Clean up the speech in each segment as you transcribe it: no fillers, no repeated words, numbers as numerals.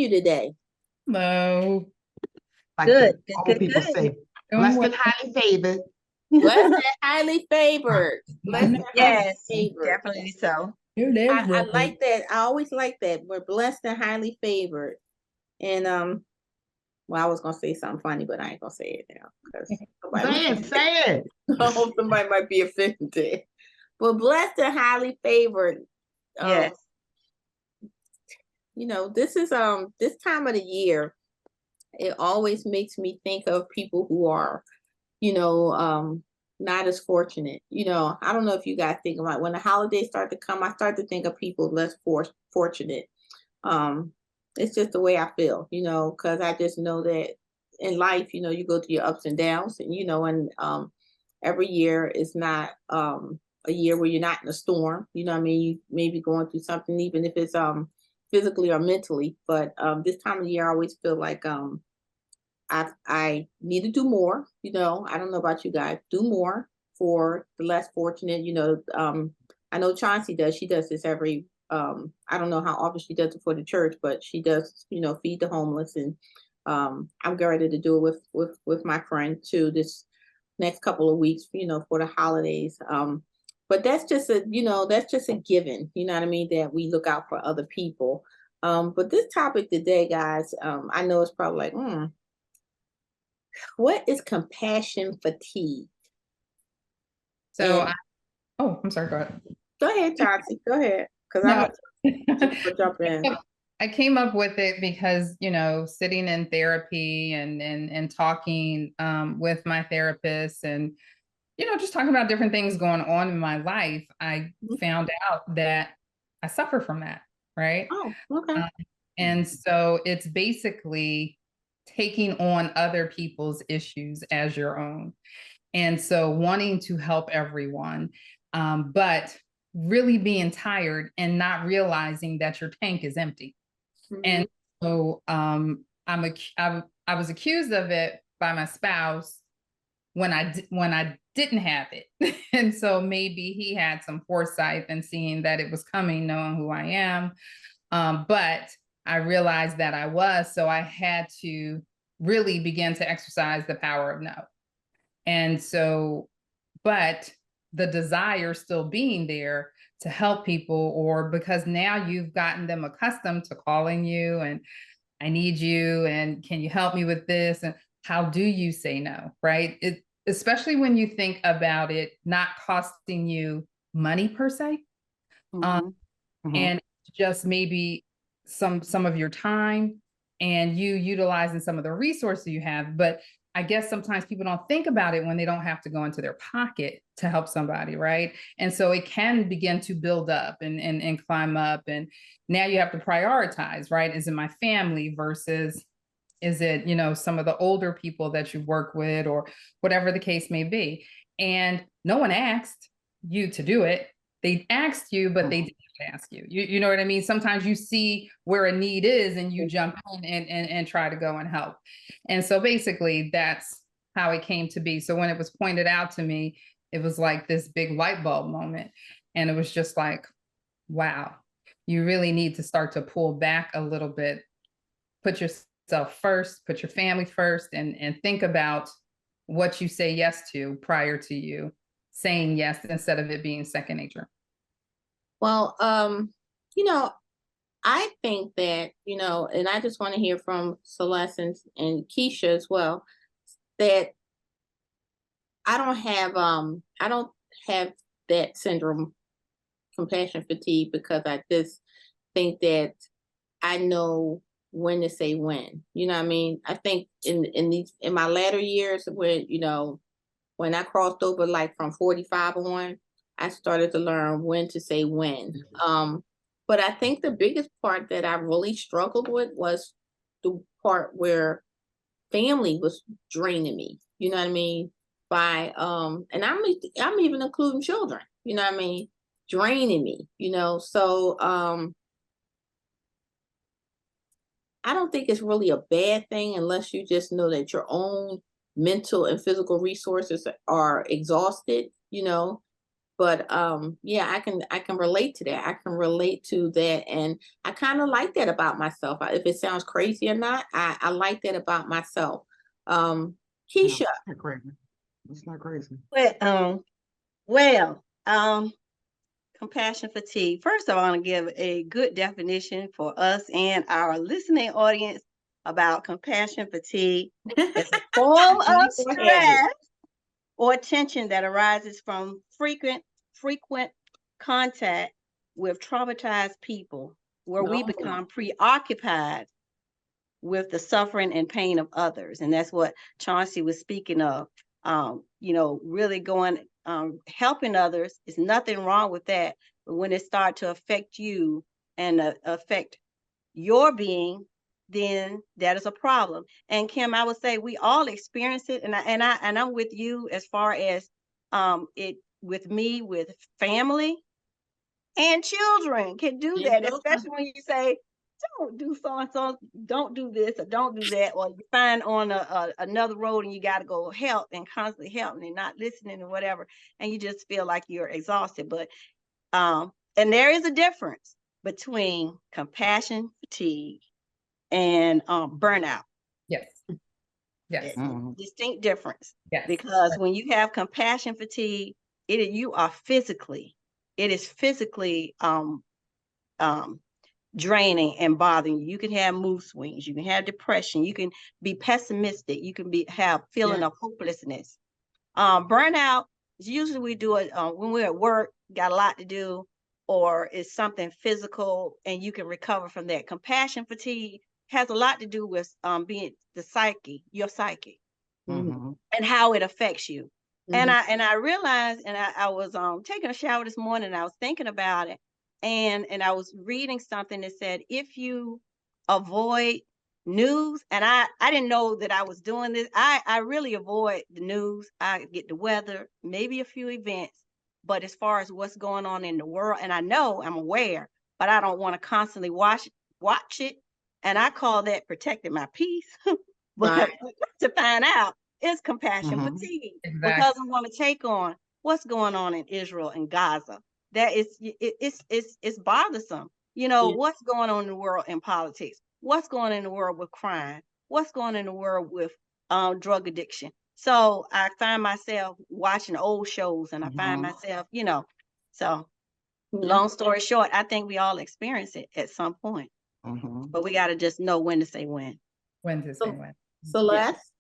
you today? Hello. Like Good, the good, old good, people good. say, Doing blessed well. and highly favored. Blessed and highly favored. Blessed and highly Yes, favored. definitely so. I like that. I always like that. We're blessed and highly favored. And well, I was gonna say something funny, but I ain't gonna say it now because Say it. somebody might be offended. But blessed and highly favored. Yes. This is this time of the year. It always makes me think of people who are, not as fortunate. I don't know if you guys think about when the holidays start to come, I start to think of people less fortunate. It's just the way I feel, because I just know that in life, you go through your ups and downs, and every year is not a year where you're not in a storm. You know what I mean? You may be going through something, even if it's physically or mentally. But this time of the year, I always feel like I need to do more. I don't know about you guys, do more for the less fortunate. I know Chauncey does. She does this every. I don't know how often she does it for the church, but she does. Feed the homeless, and I'm getting ready to do it with my friend too this next couple of weeks. For the holidays. But that's just a given. You know what I mean? That we look out for other people. But this topic today, guys, I know it's probably like, what is compassion fatigue? So, I'm sorry, go ahead. Go ahead, Chauncey. Go ahead. Because No. I'm going to jump in. I came up with it because, sitting in therapy and talking with my therapist and, just talking about different things going on in my life, I found out that I suffer from that, right? Oh, okay. And so it's basically taking on other people's issues as your own. And so wanting to help everyone, but really being tired and not realizing that your tank is empty. And so I was accused of it by my spouse when I didn't have it. And so maybe he had some foresight and seeing that it was coming, knowing who I am. But I realized that I was, so I had to really begin to exercise the power of no. And so, but the desire still being there to help people, or because now you've gotten them accustomed to calling you and I need you, and can you help me with this? And how do you say no, right? Especially when you think about it not costing you money per se, and just maybe some of your time and you utilizing some of the resources you have. But I guess sometimes people don't think about it when they don't have to go into their pocket to help somebody, right? And so it can begin to build up and climb up. And now you have to prioritize, right? Is it my family versus is it, some of the older people that you work with or whatever the case may be? And no one asked you to do it. They asked you, but they didn't ask you. You know what I mean? Sometimes you see where a need is and you jump in and try to go and help. And so basically that's how it came to be. So when it was pointed out to me, it was like this big light bulb moment. And it was just like, wow, you really need to start to pull back a little bit, put yourself first, put your family first, and think about what you say yes to prior to you saying yes instead of it being second nature. Well, I think that, and I just want to hear from Celeste and Keisha as well, that I don't have that syndrome, compassion fatigue, because I just think that I know when to say when. You know what I mean? I think in my latter years when I crossed over like from 45 on, I started to learn when to say when. But I think the biggest part that I really struggled with was the part where family was draining me. You know what I mean? By and I'm even including children. You know what I mean? Draining me. So I don't think it's really a bad thing unless you just know that your own mental and physical resources are exhausted. But yeah, I can relate to that. I can relate to that, and I kind of like that about myself. If it sounds crazy or not, I like that about myself. No, Keisha. it's not crazy. It's not crazy. Well, compassion fatigue. First, I want to give a good definition for us and our listening audience about compassion fatigue. It's a form of Go ahead. stress or tension that arises from frequent contact with traumatized people, where we Oh, become preoccupied with the suffering and pain of others. And that's what Chauncey was speaking of. Really going, helping others is nothing wrong with that. But when it starts to affect you and affect your being, then that is a problem. And Kim, I would say we all experience it, and I'm with you as far as it with me, with family and children can do and that, children. especially when you say, don't do so and so, don't do this or don't do that, or you find on another road and you got to go help and constantly help and not listening or whatever, and you just feel like you're exhausted. But and there is a difference between compassion fatigue and burnout. Yes. Yes. Distinct difference. Yes. Because when you have compassion fatigue, it is physically draining and bothering you. You can have mood swings, you can have depression, you can be pessimistic, you can have feeling of hopelessness. Burnout is usually we do it when we're at work, got a lot to do, or it's something physical and you can recover from that. Compassion fatigue has a lot to do with being your psyche, and how it affects you. And I realized, and I was taking a shower this morning and I was thinking about it, and I was reading something that said if you avoid news, and I didn't know that I was doing this. I really avoid the news. I get the weather, maybe a few events, but as far as what's going on in the world, and I know I'm aware, but I don't want to constantly watch it. And I call that protecting my peace. But to find out is compassion fatigue, because I want to take on what's going on in Israel and Gaza. That is, it's bothersome. What's going on in the world in politics? What's going on in the world with crime? What's going on in the world with drug addiction? So I find myself watching old shows, and I find myself, so long story short, I think we all experience it at some point. But we got to just know when to say when. When to say when. Celeste?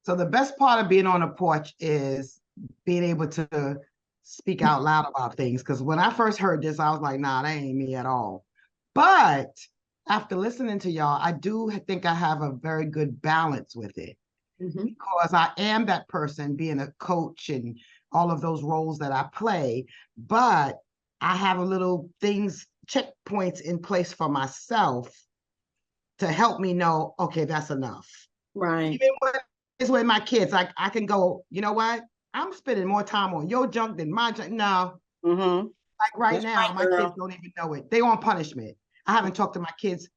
So the best part of being on a porch is being able to speak out loud about things. Because when I first heard this, I was like, nah, that ain't me at all. But after listening to y'all, I do think I have a very good balance with it. Because I am that person, being a coach and all of those roles that I play. But I have a little checkpoints in place for myself to help me know, okay, that's enough. Right. Even when it's with my kids, I can go, you know what? I'm spending more time on your junk than my junk. No. Like right now, my kids don't even know it. They on punishment. I haven't talked to my kids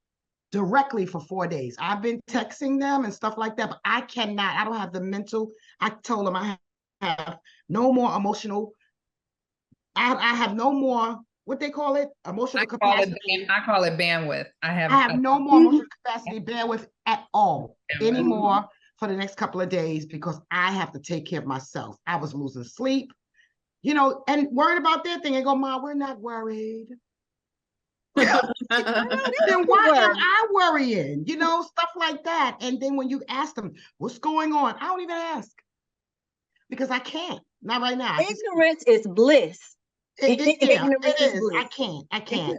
directly for 4 days. I've been texting them and stuff like that, but I don't have the mental. I told them I have no more emotional. I have no more, what they call it, emotional capacity. I call it bandwidth. I have no more emotional capacity, bandwidth at all anymore for the next couple of days, because I have to take care of myself. I was losing sleep, and worried about their thing, and go, Mom, we're not worried. Then why am I worrying? Stuff like that. And then when you ask them, what's going on? I don't even ask, because I can't. Not right now. Ignorance is bliss. It is. I can't.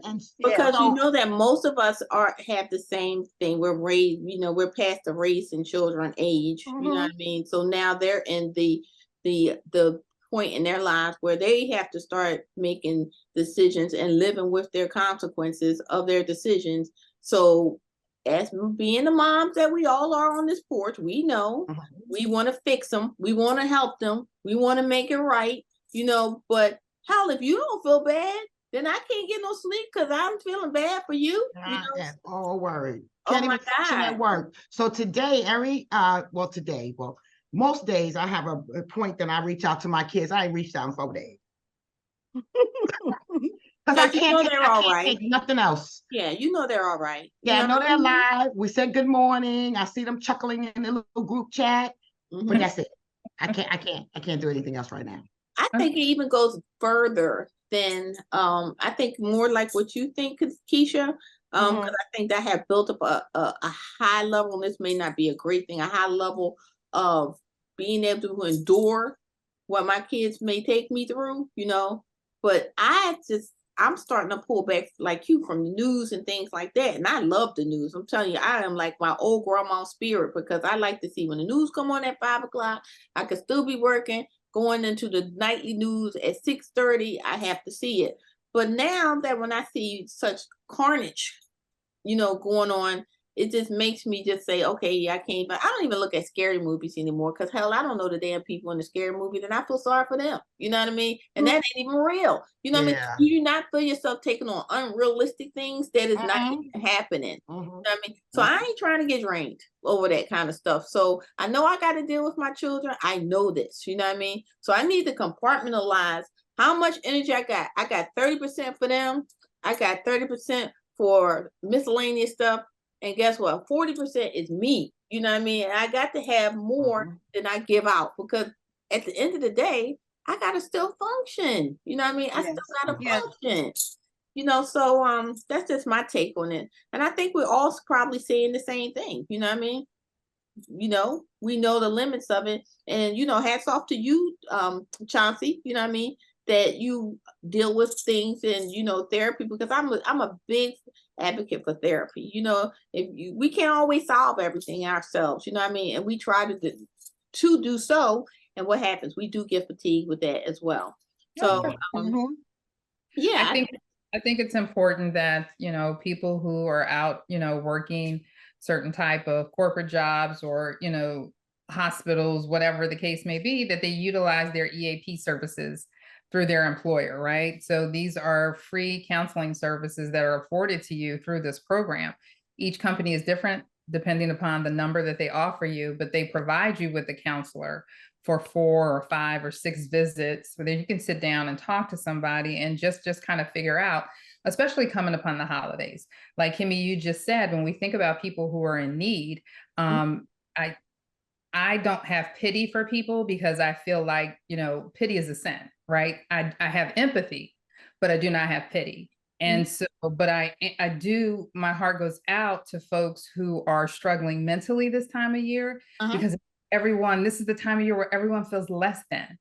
And because you know that most of us have the same thing. We're raised, we're past the race and children age. You know what I mean? So now they're in the point in their lives where they have to start making decisions and living with their consequences of their decisions. So as being the moms that we all are on this porch, we know we want to fix them. We want to help them. We want to make it right, but hell, if you don't feel bad, then I can't get no sleep because I'm feeling bad for you. All worried. Oh my God. At work. So today, most days I have a point that I reach out to my kids. I ain't reached out in 4 days. Because I can't take, they're I all can't right. take nothing else. Yeah, they're all right. Yeah, I know they're alive. We said good morning. I see them chuckling in the little group chat, but that's it. I can't do anything else right now. I think it even goes further than I think more like what you think, Keisha. Because I think that have built up a high level, and this may not be a great thing, a high level of being able to endure what my kids may take me through, But I'm starting to pull back like you from the news and things like that. And I love the news. I'm telling you, I am like my old grandma spirit, because I like to see when the news come on at 5 o'clock, I could still be working. Going into the nightly news at 6:30, I have to see it. But now that when I see such carnage, going on, it just makes me just say, okay, yeah, I can't. But I don't even look at scary movies anymore, because hell, I don't know the damn people in the scary movies, and I feel sorry for them. You know what I mean? And that ain't even real. You know what I mean? You do not feel yourself taking on unrealistic things that is not even happening. You know what I mean? So I ain't trying to get drained over that kind of stuff. So I know I got to deal with my children. I know this. You know what I mean? So I need to compartmentalize how much energy I got. I got 30% for them. I got 30% for miscellaneous stuff. And guess what? 40% is me. You know what I mean? And I got to have more than I give out, because at the end of the day, I gotta still function. You know what I mean? I still gotta function. So that's just my take on it. And I think we're all probably saying the same thing. You know what I mean? We know the limits of it. And hats off to you, Chauncey, you know what I mean, that you deal with things in therapy, because I'm a big advocate for therapy. We can't always solve everything ourselves, you know what I mean, and we try to do so, and what happens, we do get fatigued with that as well. So I think it's important that people who are out working certain type of corporate jobs, or hospitals, whatever the case may be, that they utilize their EAP services through their employer, right? So these are free counseling services that are afforded to you through this program. Each company is different depending upon the number that they offer you, but they provide you with a counselor for 4 or 5 or 6 visits, where you can sit down and talk to somebody and just kind of figure out, especially coming upon the holidays. Like Kimmy, you just said, when we think about people who are in need, I don't have pity for people, because I feel like, pity is a sin, right? I have empathy, but I do not have pity. And so, but I do, my heart goes out to folks who are struggling mentally this time of year, because this is the time of year where everyone feels less than.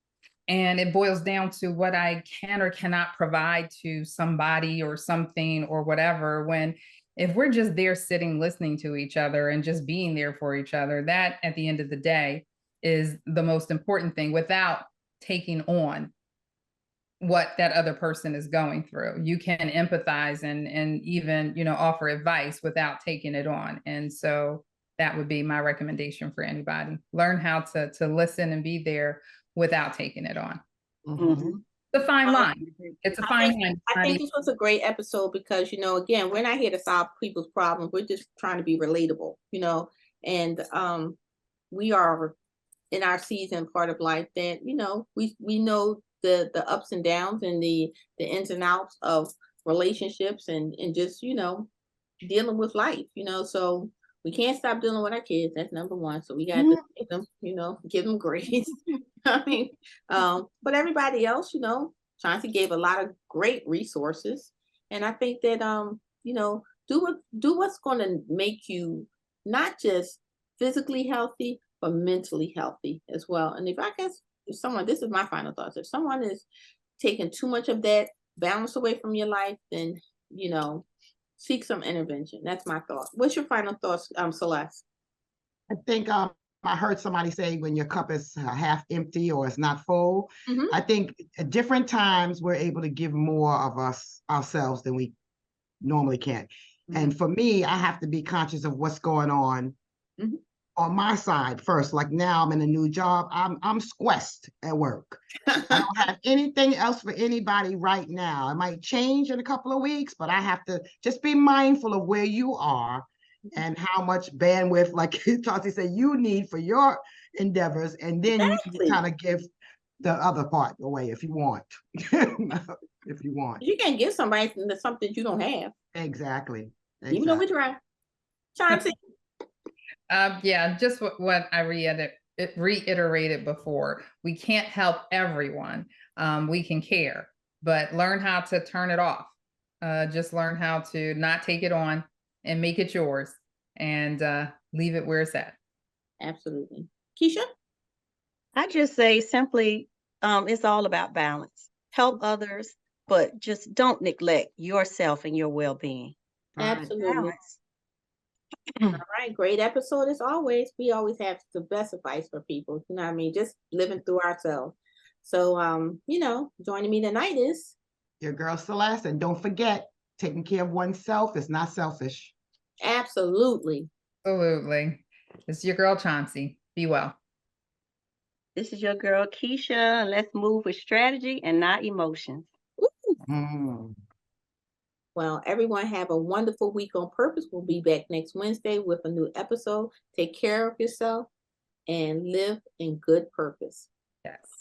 And it boils down to what I can or cannot provide to somebody or something or whatever, when if we're just there sitting, listening to each other and just being there for each other, that at the end of the day is the most important thing, without taking on what that other person is going through. You can empathize and even, offer advice without taking it on. And so that would be my recommendation for anybody. Learn how to listen and be there without taking it on. It's a fine line. It's a fine line. I think this was a great episode, because, again, we're not here to solve people's problems. We're just trying to be relatable, and we are in our season part of life that, we know the ups and downs and the ins and outs of relationships and just, dealing with life, so we can't stop dealing with our kids. That's number one. So we got to give them, give them grace. I mean, but everybody else, Chauncey gave a lot of great resources. And I think that, do what's going to make you not just physically healthy, but mentally healthy as well. And if someone, this is my final thoughts, if someone is taking too much of that balance away from your life, then, seek some intervention. That's my thought. What's your final thoughts, Celeste? I think I heard somebody say, when your cup is half empty or it's not full. I think at different times we're able to give more of ourselves than we normally can. And for me, I have to be conscious of what's going on my side first. Like now I'm in a new job. I'm squeezed at work. I don't have anything else for anybody right now. It might change in a couple of weeks, but I have to just be mindful of where you are and how much bandwidth, like Chauncey said, you need for your endeavors. And then you can kind of give the other part away if you want. If you want. You can't give somebody something you don't have, Exactly. even though we Exactly. try. Chauncey. Yeah, just what I reiterated before. We can't help everyone. We can care, but learn how to turn it off. Just learn how to not take it on and make it yours, and leave it where it's at. Absolutely. Keisha? I just say simply, it's all about balance. Help others, but just don't neglect yourself and your well-being. Right. Absolutely. Balance. All right, great episode as always. We always have the best advice for people. You know what I mean? Just living through ourselves. So, joining me tonight is Your girl Celeste, and don't forget, taking care of oneself is not selfish. absolutely. Absolutely. This is your girl Chauncey. Be well. This is your girl Keisha. Let's move with strategy and not emotions. Mm. Well, everyone have a wonderful week on purpose. We'll be back next Wednesday with a new episode. Take care of yourself and live in good purpose. Yes.